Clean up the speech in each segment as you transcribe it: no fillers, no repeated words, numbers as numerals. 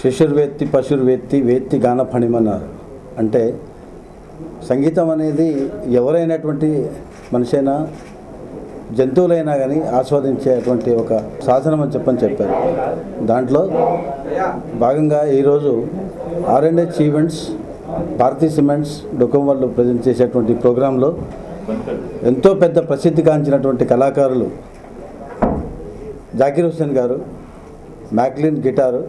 శిశుర్వేత్తి పశుర్వేత్తి వేత్తి గాన ఫణిమన్నారు. అంటే సంగీతం అనేది ఎవరైనటువంటి మనిషైనా జంతువులైనా కానీ ఆస్వాదించేటువంటి ఒక సాధనం అని చెప్పారు. దాంట్లో భాగంగా ఈరోజు R&H ఈవెంట్స్ భారతీ సిమెంట్స్ డొకం వాళ్ళు ప్రజెంట్ చేసేటువంటి ప్రోగ్రాంలో ఎంతో పెద్ద ప్రసిద్ధి కాంచినటువంటి కళాకారులు జాకీర్ హుస్సేన్ గారు McLaughlin guitar,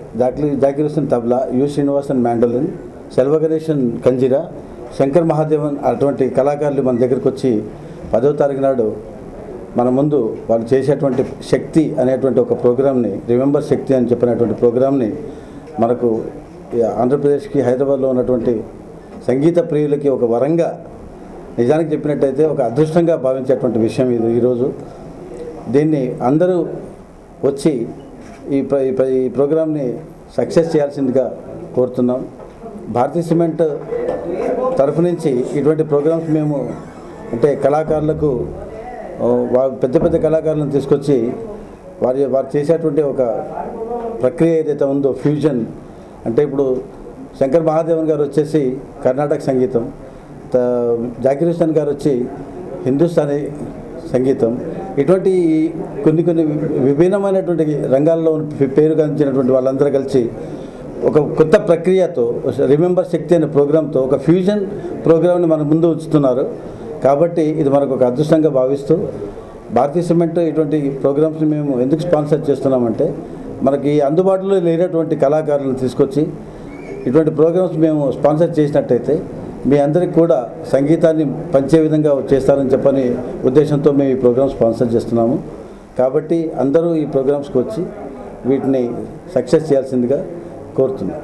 Zakir Hussain tabla, U Srinivasan mandolin, Selva Ganesan kanjira, Shankar Mahadevan అటువంటి కళాకారులు మన దగ్గరికి వచ్చి 10వ తారీఖు నాడు మన ముందు వాళ్ళు చేసేటువంటి శక్తి అనేటువంటి ఒక ప్రోగ్రామ్ని, రిమెంబర్ శక్తి అని చెప్పినటువంటి ప్రోగ్రామ్ని మనకు ఆంధ్రప్రదేశ్కి హైదరాబాద్లో ఉన్నటువంటి సంగీత ప్రియులకి ఒక వరంగా, నిజానికి చెప్పినట్టయితే ఒక అదృష్టంగా భావించేటువంటి విషయం ఇది. ఈరోజు దీన్ని అందరూ వచ్చి ఈ ప్రోగ్రామ్ని సక్సెస్ చేయాల్సిందిగా కోరుతున్నాం. భారతీ సిమెంట్ తరఫు నుంచి ఇటువంటి ప్రోగ్రామ్స్ మేము అంటే కళాకారులకు పెద్ద పెద్ద కళాకారులను తీసుకొచ్చి వారు చేసేటువంటి ఒక ప్రక్రియ ఏదైతే ఉందో ఫ్యూజన్, అంటే ఇప్పుడు శంకర్ మహాదేవన్ గారు వచ్చేసి కర్ణాటక సంగీతం, జాకీర్ హుస్సేన్ గారు వచ్చి హిందుస్థానీ సంగీతం, ఇటువంటి కొన్ని విభిన్నమైనటువంటి రంగాల్లో పేరుగాంచినటువంటి వాళ్ళందరూ కలిసి ఒక కొత్త ప్రక్రియతో రిమెంబర్ శక్తి అనే ప్రోగ్రాంతో ఒక ఫ్యూజన్ ప్రోగ్రామ్ని మన ముందు ఉంచుతున్నారు. కాబట్టి ఇది మనకు ఒక అదృష్టంగా భావిస్తూ భారతీ సిమెంట్ ఇటువంటి ప్రోగ్రామ్స్ని మేము ఎందుకు స్పాన్సర్ చేస్తున్నామంటే మనకి అందుబాటులో లేనటువంటి కళాకారులను తీసుకొచ్చి ఇటువంటి ప్రోగ్రామ్స్ మేము స్పాన్సర్ చేసినట్టయితే మీ అందరికీ కూడా సంగీతాన్ని పంచే విధంగా చేస్తారని చెప్పని ఉద్దేశంతో మేము ఈ ప్రోగ్రామ్ స్పాన్సర్ చేస్తున్నాము. కాబట్టి అందరూ ఈ ప్రోగ్రామ్స్కి వచ్చి వీటిని సక్సెస్ చేయాల్సిందిగా కోరుతున్నాం.